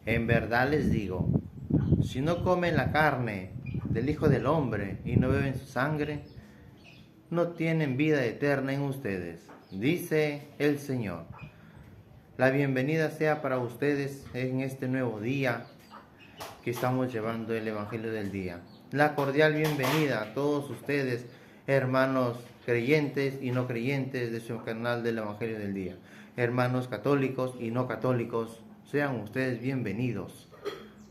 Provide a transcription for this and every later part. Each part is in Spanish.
En verdad les digo, si no comen la carne del Hijo del Hombre y no beben su sangre, no tienen vida eterna en ustedes, dice el Señor. La bienvenida sea para ustedes en este nuevo día que estamos llevando el Evangelio del día. La cordial bienvenida a todos ustedes, hermanos creyentes y no creyentes de su canal del Evangelio del día. Hermanos católicos y no católicos, sean ustedes bienvenidos.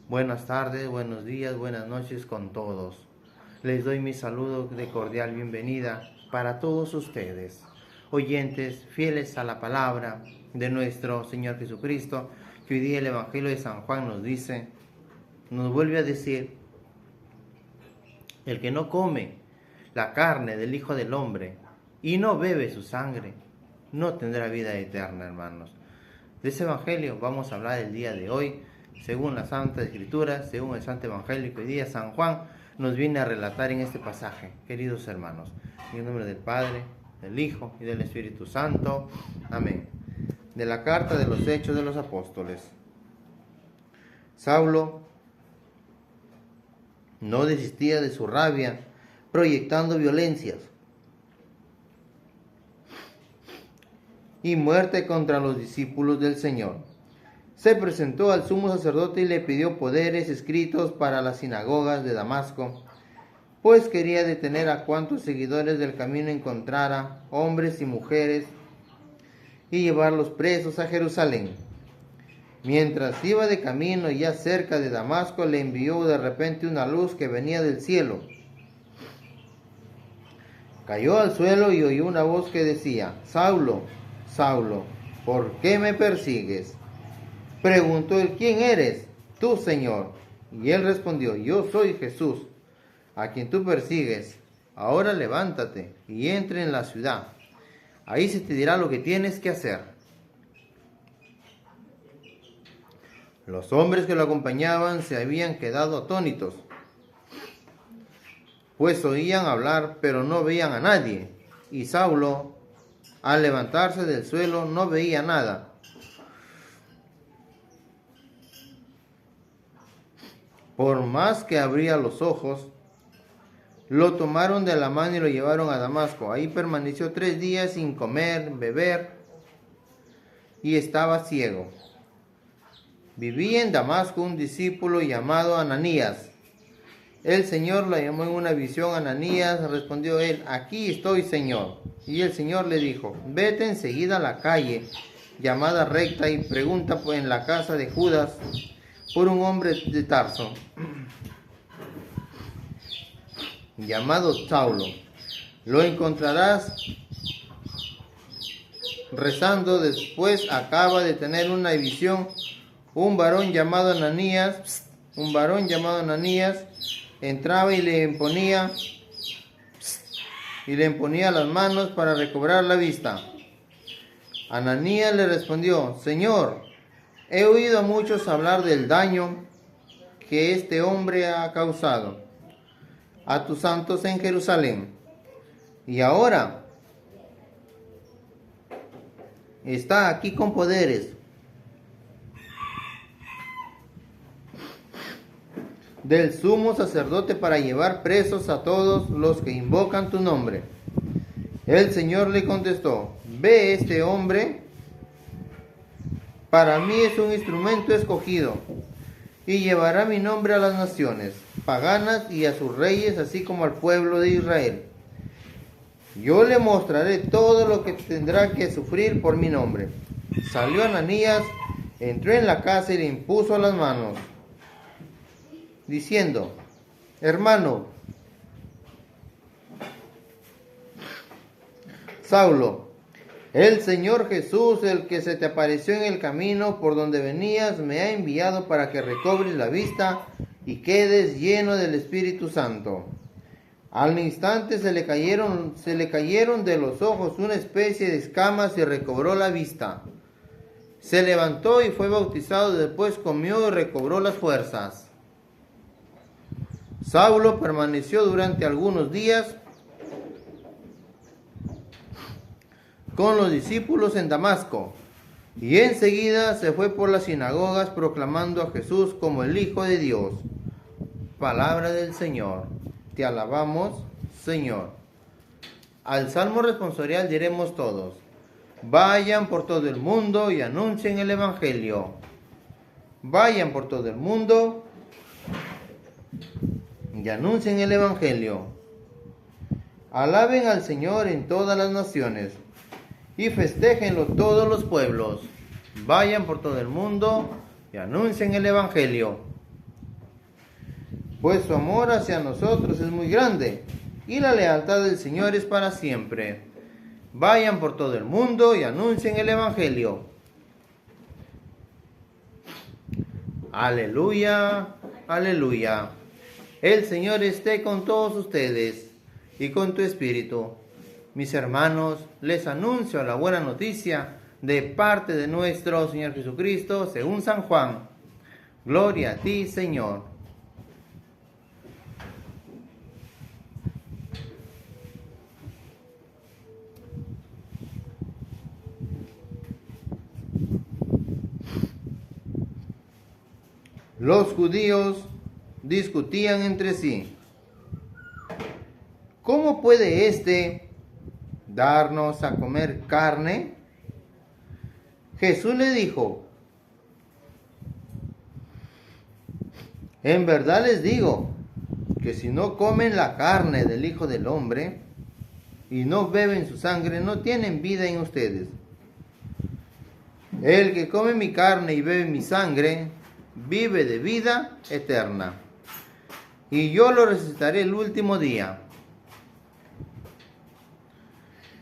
Buenas tardes, buenos días, buenas noches con todos. Les doy mi saludo de cordial bienvenida para todos ustedes, oyentes fieles a la palabra de nuestro Señor Jesucristo, que hoy día el Evangelio de San Juan nos vuelve a decir: el que no come la carne del Hijo del Hombre y no bebe su sangre, no tendrá vida eterna, hermanos. De ese Evangelio vamos a hablar el día de hoy, según la Santa Escritura, según el Santo Evangelio que hoy día San Juan nos viene a relatar en este pasaje, queridos hermanos. En el nombre del Padre, del Hijo y del Espíritu Santo. Amén. De la carta de los Hechos de los Apóstoles. Saulo no desistía de su rabia, proyectando violencias y muerte contra los discípulos del Señor. Se presentó al sumo sacerdote y le pidió poderes escritos para las sinagogas de Damasco, pues quería detener a cuantos seguidores del camino encontrara, hombres y mujeres, y llevarlos presos a Jerusalén. Mientras iba de camino y ya cerca de Damasco, le envió de repente una luz que venía del cielo. Cayó al suelo y oyó una voz que decía: Saulo, Saulo, ¿por qué me persigues? Preguntó él: ¿quién eres tú, Señor? Y él respondió: yo soy Jesús, a quien tú persigues. Ahora levántate y entra en la ciudad. Ahí se te dirá lo que tienes que hacer. Los hombres que lo acompañaban se habían quedado atónitos, pues oían hablar, pero no veían a nadie. Y Saulo, al levantarse del suelo, no veía nada. Por más que abría los ojos, lo tomaron de la mano y lo llevaron a Damasco. Ahí permaneció 3 días sin comer, beber, y estaba ciego. Vivía en Damasco un discípulo llamado Ananías. El Señor lo llamó en una visión. Ananías, respondió él: aquí estoy, Señor. Y el Señor le dijo: vete enseguida a la calle llamada Recta y pregunta en la casa de Judas por un hombre de Tarso llamado Saulo. Lo encontrarás rezando. Después acaba de tener una visión. Un varón llamado Ananías entraba y le imponía las manos para recobrar la vista. Ananías le respondió: Señor, he oído a muchos hablar del daño que este hombre ha causado a tus santos en Jerusalén, y ahora está aquí con poderes del sumo sacerdote para llevar presos a todos los que invocan tu nombre. El Señor le contestó: ve, este hombre para mí es un instrumento escogido, y llevará mi nombre a las naciones paganas y a sus reyes, así como al pueblo de Israel. Yo le mostraré todo lo que tendrá que sufrir por mi nombre. Salió Ananías, entró en la casa y le impuso las manos, diciendo: hermano Saulo, el Señor Jesús, el que se te apareció en el camino por donde venías, me ha enviado para que recobres la vista y quedes lleno del Espíritu Santo. Al instante se le cayeron de los ojos una especie de escamas y recobró la vista. Se levantó y fue bautizado, después comió y recobró las fuerzas. Saulo permaneció durante algunos días con los discípulos en Damasco. Y enseguida se fue por las sinagogas proclamando a Jesús como el Hijo de Dios. Palabra del Señor. Te alabamos, Señor. Al Salmo responsorial diremos todos: vayan por todo el mundo y anuncien el Evangelio. Vayan por todo el mundo y anuncien el Evangelio. Alaben al Señor en todas las naciones y festéjenlo todos los pueblos. Vayan por todo el mundo y anuncien el Evangelio. Pues su amor hacia nosotros es muy grande y la lealtad del Señor es para siempre. Vayan por todo el mundo y anuncien el Evangelio. Aleluya, aleluya. El Señor esté con todos ustedes y con tu espíritu. Mis hermanos, les anuncio la buena noticia de parte de nuestro Señor Jesucristo según San Juan. Gloria a ti, Señor. Los judíos discutían entre sí: ¿cómo puede éste darnos a comer carne? Jesús le dijo: en verdad les digo que si no comen la carne del Hijo del Hombre y no beben su sangre, no tienen vida en ustedes. El que come mi carne y bebe mi sangre, vive de vida eterna, y yo lo resucitaré el último día.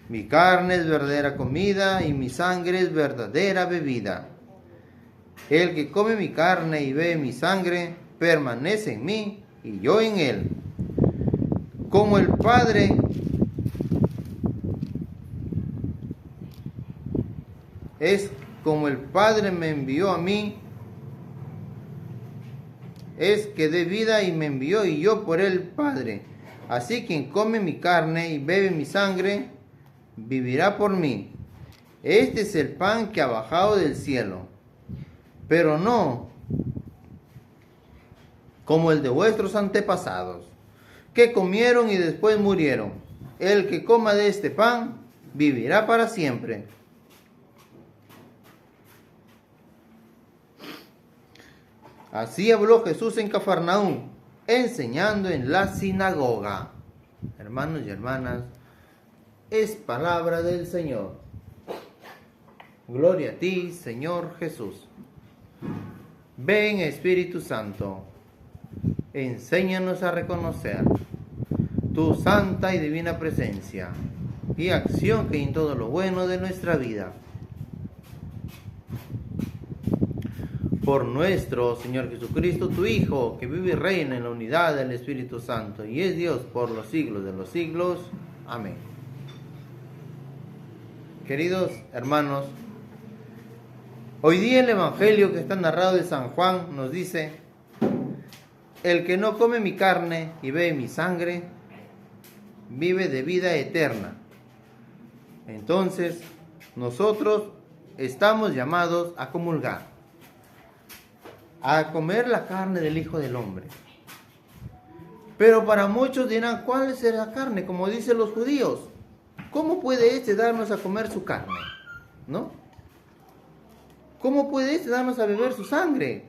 Mi carne es verdadera comida y mi sangre es verdadera bebida. El que come mi carne y bebe mi sangre permanece en mí y yo en él. Como el Padre me envió a mí, es que dé vida y me envió, y yo por el Padre. Así quien come mi carne y bebe mi sangre vivirá por mí. Este es el pan que ha bajado del cielo, pero no como el de vuestros antepasados, que comieron y después murieron. El que coma de este pan vivirá para siempre. Así habló Jesús en Cafarnaúm, enseñando en la sinagoga. Hermanos y hermanas, es palabra del Señor. Gloria a ti, Señor Jesús. Ven, Espíritu Santo, enséñanos a reconocer tu santa y divina presencia y acción que en todo lo bueno de nuestra vida. Por nuestro Señor Jesucristo, tu Hijo, que vive y reina en la unidad del Espíritu Santo y es Dios por los siglos de los siglos. Amén. Queridos hermanos, hoy día el Evangelio que está narrado de San Juan nos dice: el que no come mi carne y bebe mi sangre, vive de vida eterna. Entonces, nosotros estamos llamados a comulgar, a comer la carne del Hijo del Hombre. Pero para muchos dirán: ¿cuál es la carne? Como dicen los judíos, ¿cómo puede este darnos a comer su carne? ¿No? ¿Cómo puede este darnos a beber su sangre?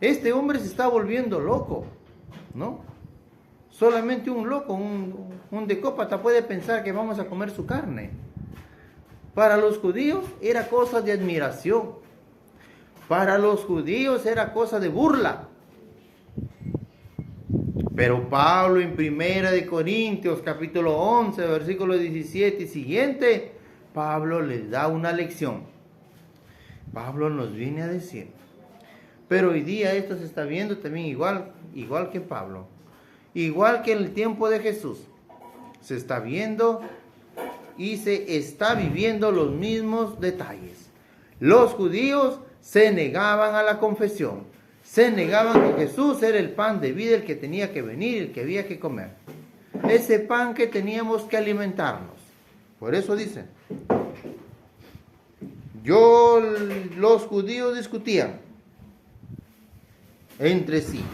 Este hombre se está volviendo loco, ¿no? Solamente un loco, un decópata puede pensar que vamos a comer su carne. Para los judíos era cosa de admiración. Para los judíos era cosa de burla. Pero Pablo en 1 Corintios capítulo 11, versículo 17 y siguiente, Pablo les da una lección. Pablo nos viene a decir: pero hoy día esto se está viendo también igual que Pablo. Igual que en el tiempo de Jesús. Se está viendo y se está viviendo los mismos detalles. Los judíos se negaban a la confesión. Se negaban que Jesús era el pan de vida, el que tenía que venir, el que había que comer. Ese pan que teníamos que alimentarnos. Por eso dicen: los judíos discutían entre sí: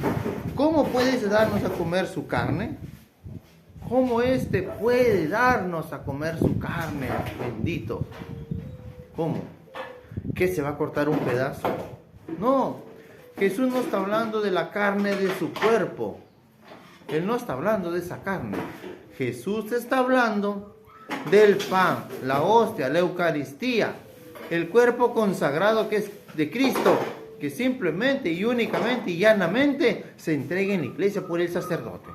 ¿cómo puede darnos a comer su carne? ¿Cómo éste puede darnos a comer su carne? Bendito. ¿Cómo? ¿Que se va a cortar un pedazo? No, Jesús no está hablando de la carne de su cuerpo. Él no está hablando de esa carne. Jesús está hablando del pan, la hostia, la Eucaristía, el cuerpo consagrado que es de Cristo, que simplemente y únicamente y llanamente se entrega en la iglesia por el sacerdote.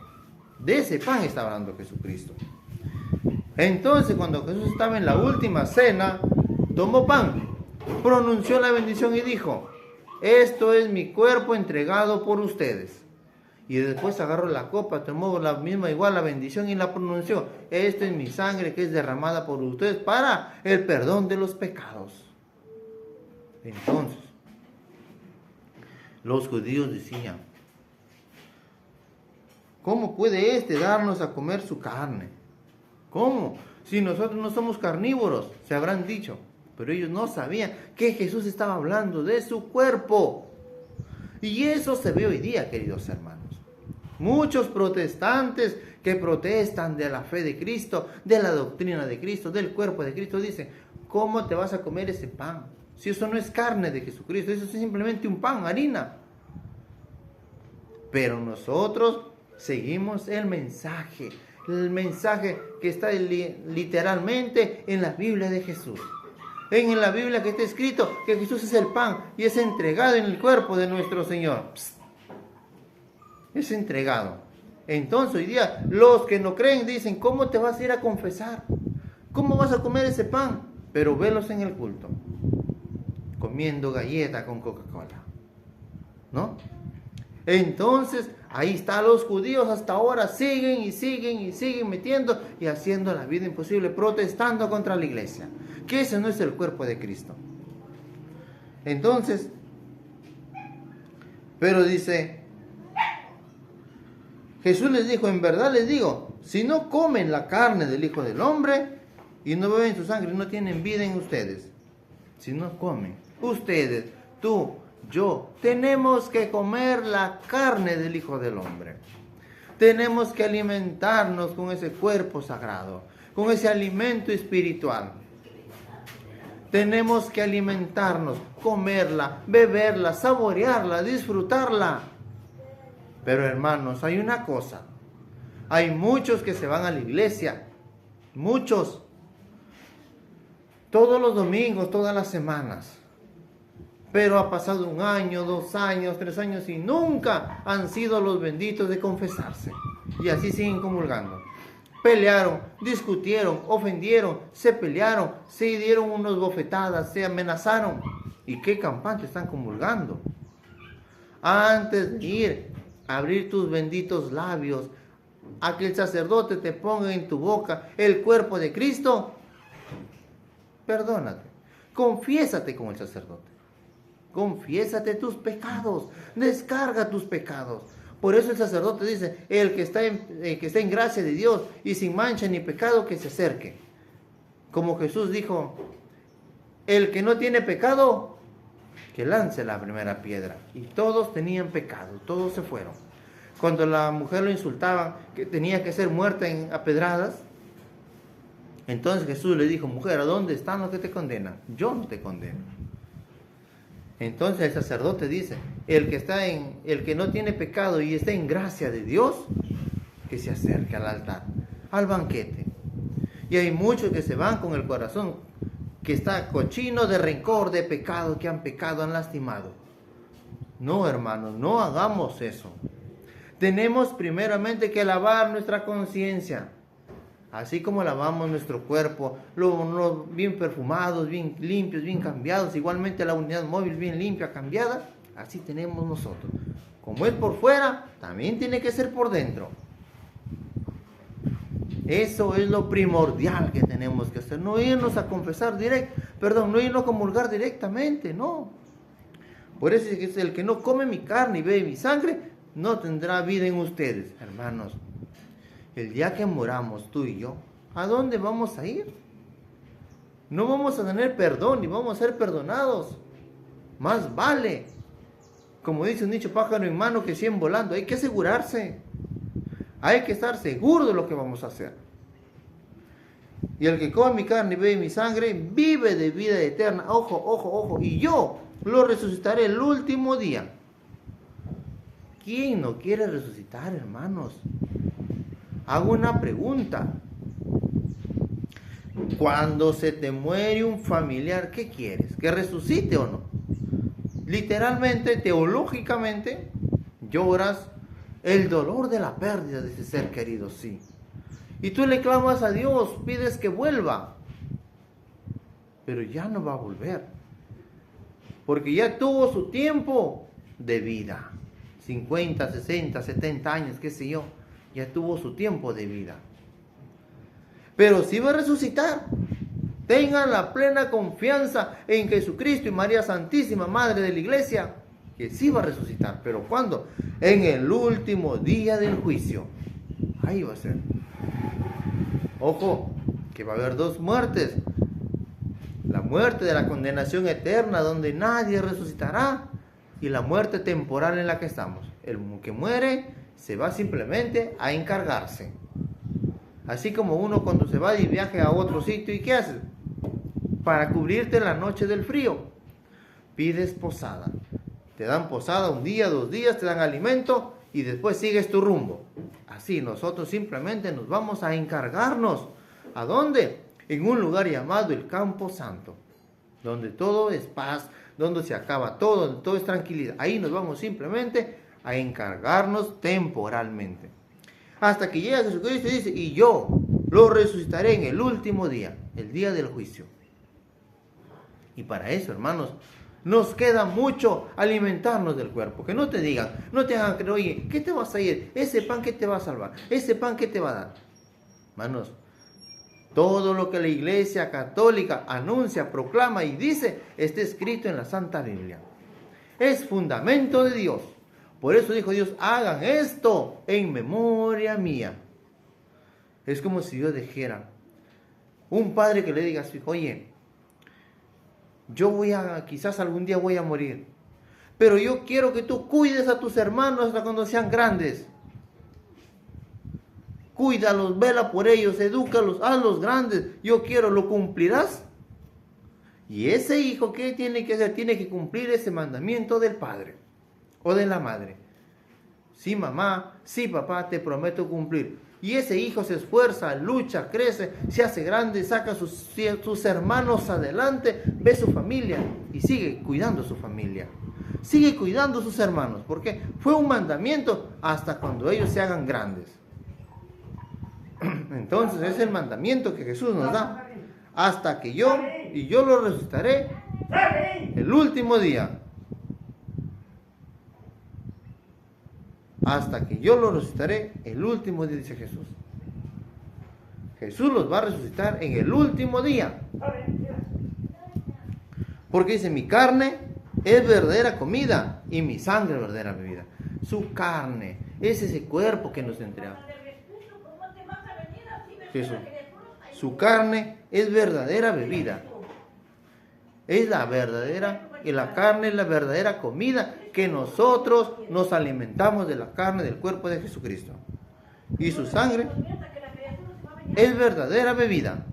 De ese pan está hablando Jesucristo. Entonces, cuando Jesús estaba en la última cena, tomó pan, pronunció la bendición y dijo: esto es mi cuerpo entregado por ustedes. Y después agarró la copa, tomó la misma igual la bendición y la pronunció: esto es mi sangre que es derramada por ustedes para el perdón de los pecados. Entonces, los judíos decían: ¿cómo puede darnos a comer su carne? ¿Cómo? Si nosotros no somos carnívoros, se habrán dicho. Pero ellos no sabían que Jesús estaba hablando de su cuerpo. Y eso se ve hoy día, queridos hermanos. Muchos protestantes que protestan de la fe de Cristo, de la doctrina de Cristo, del cuerpo de Cristo, dicen: ¿cómo te vas a comer ese pan? Si eso no es carne de Jesucristo, eso es simplemente un pan, harina. Pero nosotros seguimos el mensaje que está literalmente en la Biblia de Jesús. En la Biblia que está escrito que Jesús es el pan y es entregado en el cuerpo de nuestro Señor. Es entregado. Entonces hoy día los que no creen dicen: ¿cómo te vas a ir a confesar? ¿Cómo vas a comer ese pan? Pero velos en el culto, comiendo galleta con Coca-Cola, ¿no? Entonces ahí está, los judíos hasta ahora siguen y siguen y siguen metiendo y haciendo la vida imposible, protestando contra la iglesia, que ese no es el cuerpo de Cristo. Entonces, pero dice, Jesús les dijo: en verdad les digo, si no comen la carne del Hijo del Hombre y no beben su sangre, no tienen vida en ustedes. Si no comen, ustedes, tú, yo, tenemos que comer la carne del Hijo del Hombre. Tenemos que alimentarnos con ese cuerpo sagrado, con ese alimento espiritual. Tenemos que alimentarnos, comerla, beberla, saborearla, disfrutarla. Pero hermanos, hay una cosa. Hay muchos que se van a la iglesia. Muchos. Todos los domingos, todas las semanas. Pero ha pasado 1 año, 2 años, 3 años y nunca han sido los benditos de confesarse. Y así siguen comulgando. Pelearon, discutieron, ofendieron, se pelearon, se dieron unas bofetadas, se amenazaron. ¿Y qué campante están comulgando? Antes de ir a abrir tus benditos labios, a que el sacerdote te ponga en tu boca el cuerpo de Cristo, perdónate, confiésate con el sacerdote. Confiésate tus pecados, descarga tus pecados. Por eso el sacerdote dice: el que está en gracia de Dios y sin mancha ni pecado, que se acerque. Como Jesús dijo: el que no tiene pecado, que lance la primera piedra. Y todos tenían pecado, todos se fueron. Cuando la mujer lo insultaba, que tenía que ser muerta a pedradas, entonces Jesús le dijo: mujer, ¿a dónde están los que te condenan? Yo no te condeno. Entonces el sacerdote dice: el que no tiene pecado y está en gracia de Dios, que se acerque al altar, al banquete. Y hay muchos que se van con el corazón que está cochino de rencor, de pecado, que han pecado, han lastimado. No, hermanos, no hagamos eso. Tenemos primeramente que lavar nuestra conciencia. Así como lavamos nuestro cuerpo, bien perfumados, bien limpios, bien cambiados, igualmente la unidad móvil bien limpia, cambiada, así tenemos nosotros. Como es por fuera, también tiene que ser por dentro. Eso es lo primordial que tenemos que hacer. No irnos a confesar no irnos a comulgar directamente, no. Por eso es que el que no come mi carne y bebe mi sangre, no tendrá vida en ustedes, hermanos. El día que moramos tú y yo, ¿a dónde vamos a ir? no vamos a tener perdón ni vamos a ser perdonados. Más vale, como dice un dicho, pájaro en mano que 100 volando. Hay que asegurarse, hay que estar seguro de lo que vamos a hacer. Y el que come mi carne y bebe mi sangre, vive de vida eterna. Ojo, ojo, ojo. Y yo lo resucitaré el último día. ¿Quién no quiere resucitar, hermanos? Hago una pregunta. Cuando se te muere un familiar, ¿qué quieres? ¿Que resucite o no? Literalmente, teológicamente, lloras el dolor de la pérdida de ese ser querido, sí. Y tú le clamas a Dios, pides que vuelva. Pero ya no va a volver. Porque ya tuvo su tiempo de vida. 50, 60, 70 años, qué sé yo. Ya tuvo su tiempo de vida. Pero sí va a resucitar. Tengan la plena confianza en Jesucristo y María Santísima, Madre de la Iglesia, que sí va a resucitar. ¿Pero cuándo? En el último día del juicio. Ahí va a ser. Ojo, que va a haber dos muertes. La muerte de la condenación eterna, donde nadie resucitará, y la muerte temporal en la que estamos. El que muere se va simplemente a encargarse. Así como uno cuando se va de viaje a otro sitio, ¿y qué hace? Para cubrirte la noche del frío, pides posada. Te dan posada un día, 2 días, te dan alimento y después sigues tu rumbo. Así nosotros simplemente nos vamos a encargarnos. ¿A dónde? En un lugar llamado el Campo Santo, donde todo es paz, donde se acaba todo, donde todo es tranquilidad. Ahí nos vamos simplemente a encargarnos temporalmente. Hasta que llega Jesucristo y dice, y yo lo resucitaré en el último día, el día del juicio. Y para eso, hermanos, nos queda mucho alimentarnos del cuerpo. Que no te digan, no te hagan creer, oye, ¿qué te vas a ir? Ese pan, ¿qué te va a salvar? Ese pan, ¿qué te va a dar? Hermanos, todo lo que la Iglesia Católica anuncia, proclama y dice, está escrito en la Santa Biblia. Es fundamento de Dios. Por eso dijo Dios, hagan esto en memoria mía. Es como si Dios dijera, un padre que le diga a su hijo, oye, quizás algún día voy a morir, pero yo quiero que tú cuides a tus hermanos hasta cuando sean grandes. Cuídalos, vela por ellos, edúcalos, hazlos grandes. Yo quiero, ¿lo cumplirás? Y ese hijo, ¿qué tiene que hacer? Tiene que cumplir ese mandamiento del padre o de la madre. Sí, mamá, sí, papá, te prometo cumplir. Y ese hijo se esfuerza, lucha, crece, se hace grande, saca a sus hermanos adelante, ve su familia y sigue cuidando su familia. Sigue cuidando a sus hermanos, porque fue un mandamiento hasta cuando ellos se hagan grandes. Entonces es el mandamiento que Jesús nos da. Hasta que yo lo resucitaré el último día. Hasta que yo lo resucitaré el último día, dice Jesús. Jesús los va a resucitar en el último día. Porque dice, mi carne es verdadera comida y mi sangre es verdadera bebida. Su carne es ese cuerpo que nos entrega. Jesús. Su carne es verdadera bebida. Es la verdadera, y la carne es la verdadera comida, que nosotros nos alimentamos de la carne del cuerpo de Jesucristo. Y su sangre es verdadera bebida.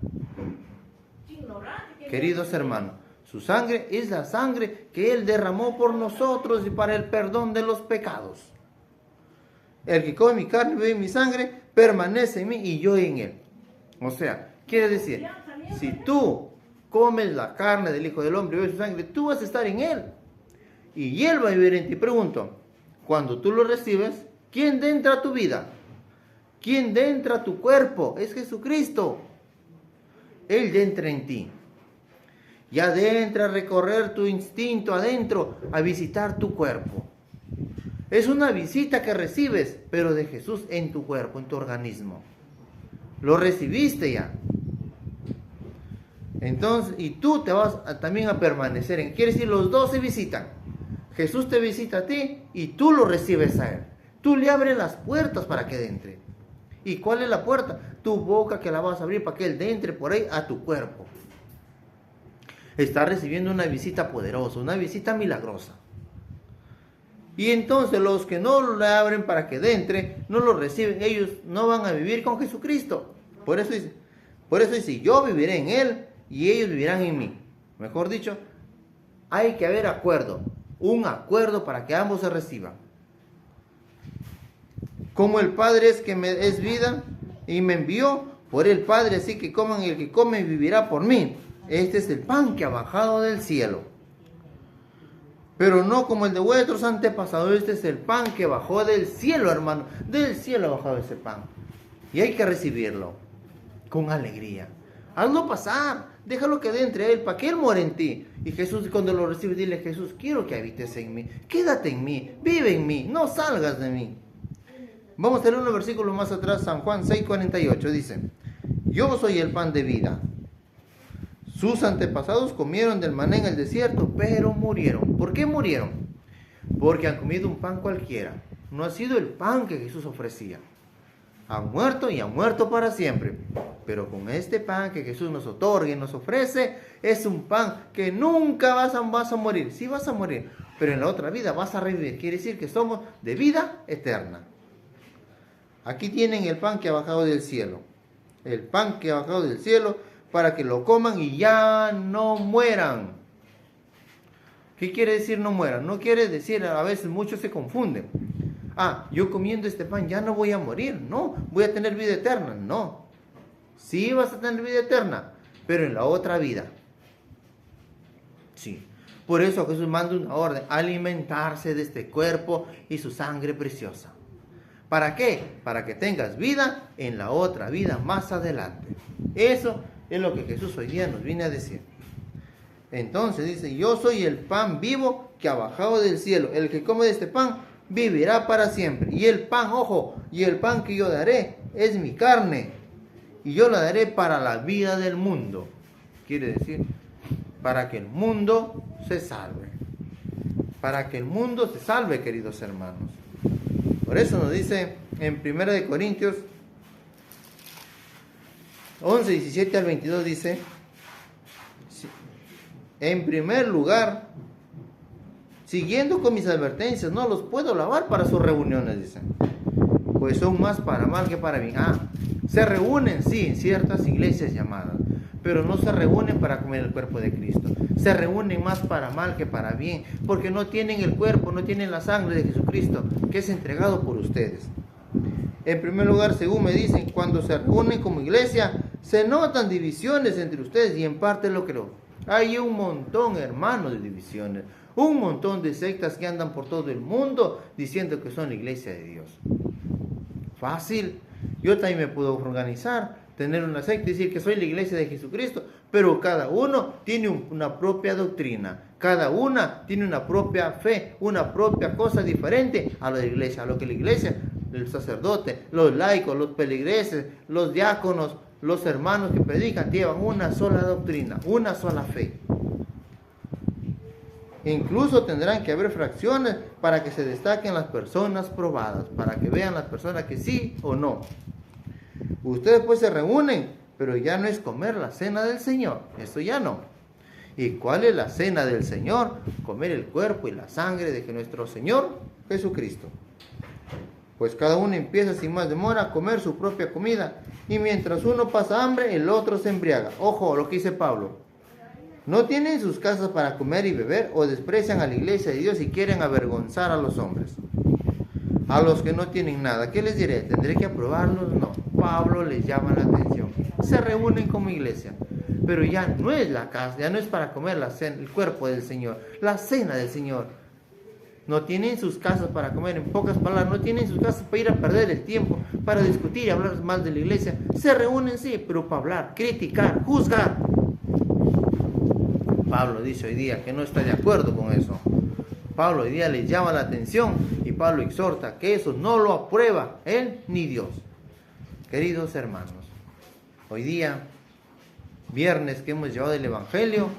Queridos hermanos, su sangre es la sangre que Él derramó por nosotros y para el perdón de los pecados. El que come mi carne y bebe mi sangre, permanece en mí y yo en Él. O sea, quiere decir, si tú comes la carne del Hijo del Hombre y bebes su sangre, tú vas a estar en Él. Y Él va a vivir en ti. Pregunto, cuando tú lo recibes, ¿quién entra a tu vida? ¿Quién entra a tu cuerpo? Es Jesucristo. Él entra en ti. Y adentra a recorrer tu instinto adentro, a visitar tu cuerpo. Es una visita que recibes, pero de Jesús en tu cuerpo, en tu organismo. Lo recibiste ya. Entonces, y tú te vas también a permanecer en. Quiere decir, los dos se visitan. Jesús te visita a ti y tú lo recibes a Él. Tú le abres las puertas para que entre. ¿Y cuál es la puerta? Tu boca, que la vas a abrir para que Él entre por ahí a tu cuerpo. Está recibiendo una visita poderosa, una visita milagrosa. Y entonces los que no le abren para que entre, no lo reciben, ellos no van a vivir con Jesucristo. Por eso dice, yo viviré en Él y ellos vivirán en mí. Mejor dicho, hay que haber acuerdo, un acuerdo para que ambos se reciban. Como el Padre es que me es vida y me envió, por el Padre así que coman, y el que come vivirá por mí. Este es el pan que ha bajado del cielo. Pero no como el de vuestros antepasados. Este es el pan que bajó del cielo, hermano. Del cielo ha bajado ese pan. Y hay que recibirlo con alegría. Hazlo pasar. Déjalo que entre Él para que Él muera en ti. Y Jesús, cuando lo recibes, dile: Jesús, quiero que habites en mí. Quédate en mí. Vive en mí. No salgas de mí. Vamos a leer unos versículos más atrás. San Juan 6:48 dice: yo soy el pan de vida. Sus antepasados comieron del maná en el desierto, pero murieron. ¿Por qué murieron? Porque han comido un pan cualquiera. No ha sido el pan que Jesús ofrecía. Han muerto y han muerto para siempre. Pero con este pan que Jesús nos otorga y nos ofrece, es un pan que nunca vas a morir. Sí vas a morir, pero en la otra vida vas a revivir. Quiere decir que somos de vida eterna. Aquí tienen el pan que ha bajado del cielo. El pan que ha bajado del cielo, para que lo coman y ya no mueran. ¿Qué quiere decir no mueran? No quiere decir, a veces muchos se confunden. Yo comiendo este pan ya no voy a morir. No, voy a tener vida eterna. No. Sí vas a tener vida eterna, pero en la otra vida. Sí. Por eso Jesús manda una orden: alimentarse de este cuerpo y su sangre preciosa. ¿Para qué? Para que tengas vida en la otra vida más adelante. Eso es lo que Jesús hoy día nos viene a decir. Entonces dice: yo soy el pan vivo que ha bajado del cielo. El que come de este pan vivirá para siempre. Y el pan, ojo, y el pan que yo daré es mi carne. Y yo la daré para la vida del mundo. Quiere decir, para que el mundo se salve. Para que el mundo se salve, queridos hermanos. Por eso nos dice en 1 Corintios 11, 17 al 22 dice: en primer lugar, siguiendo con mis advertencias, no los puedo lavar para sus reuniones, dicen, pues son más para mal que para bien. Se reúnen, sí, en ciertas iglesias llamadas, pero no se reúnen para comer el cuerpo de Cristo. Se reúnen más para mal que para bien, porque no tienen el cuerpo, no tienen la sangre de Jesucristo, que es entregado por ustedes. En primer lugar, según me dicen, cuando se reúnen como iglesia, se notan divisiones entre ustedes, y en parte lo creo. Hay un montón, hermanos, de divisiones, un montón de sectas que andan por todo el mundo diciendo que son la iglesia de Dios. Fácil. Yo también me puedo organizar, tener una secta y decir que soy la iglesia de Jesucristo, pero cada uno tiene una propia doctrina, cada una tiene una propia fe, una propia cosa diferente a la de la iglesia, a lo que la iglesia, el sacerdote, los laicos, los peligreses, los diáconos, los hermanos que predican, llevan una sola doctrina, una sola fe. Incluso tendrán que haber fracciones para que se destaquen las personas probadas, para que vean las personas que sí o no. Ustedes pues se reúnen, pero ya no es comer la cena del Señor, eso ya no. ¿Y cuál es la cena del Señor? Comer el cuerpo y la sangre de nuestro Señor Jesucristo. Pues cada uno empieza sin más demora a comer su propia comida, y mientras uno pasa hambre, el otro se embriaga. Ojo lo que dice Pablo. ¿No tienen sus casas para comer y beber, o desprecian a la iglesia de Dios y quieren avergonzar a los hombres? A los que no tienen nada, ¿qué les diré? ¿Tendré que aprobarlos? No. Pablo les llama la atención. Se reúnen como iglesia, pero ya no es la casa, ya no es para comer la cena, el cuerpo del Señor, la cena del Señor. No tienen sus casas para comer, en pocas palabras, no tienen sus casas para ir a perder el tiempo, para discutir y hablar mal de la iglesia. Se reúnen, sí, pero para hablar, criticar, juzgar. Pablo dice hoy día que no está de acuerdo con eso. Pablo hoy día les llama la atención y Pablo exhorta que eso no lo aprueba él ni Dios. Queridos hermanos, hoy día, viernes que hemos llevado el Evangelio,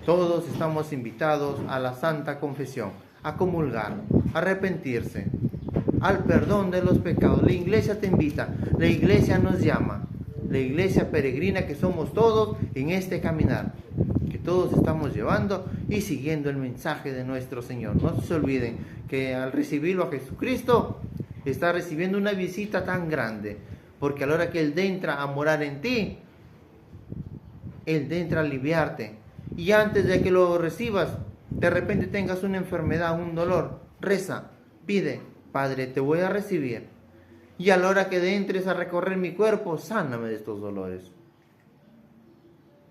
todos estamos invitados a la Santa Confesión, a comulgar, a arrepentirse, al perdón de los pecados. La iglesia te invita, la iglesia nos llama. la iglesia peregrina que somos todos en este caminar, que todos estamos llevando y siguiendo el mensaje de nuestro Señor. No se olviden que al recibirlo a Jesucristo, está recibiendo una visita tan grande, porque a la hora que Él entra a morar en ti, Él entra a aliviarte. Y antes de que lo recibas, de repente tengas una enfermedad, un dolor, reza, pide: Padre, te voy a recibir. Y a la hora que entres a recorrer mi cuerpo, sáname de estos dolores.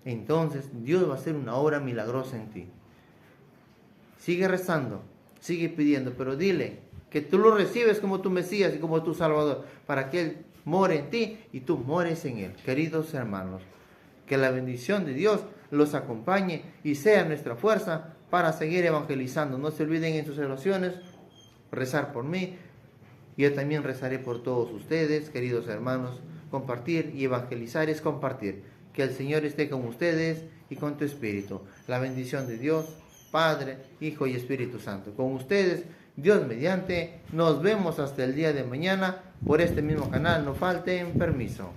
Entonces Dios va a hacer una obra milagrosa en ti. Sigue rezando, sigue pidiendo, pero dile que tú lo recibes como tu Mesías y como tu Salvador, para que Él more en ti y tú mores en Él. Queridos hermanos, que la bendición de Dios los acompañe y sea nuestra fuerza para seguir evangelizando. No se olviden en sus oraciones rezar por mí. Yo también rezaré por todos ustedes, queridos hermanos. Compartir y evangelizar es compartir. Que el Señor esté con ustedes y con tu espíritu. La bendición de Dios, Padre, Hijo y Espíritu Santo. Con ustedes, Dios mediante. Nos vemos hasta el día de mañana por este mismo canal. No falten permiso.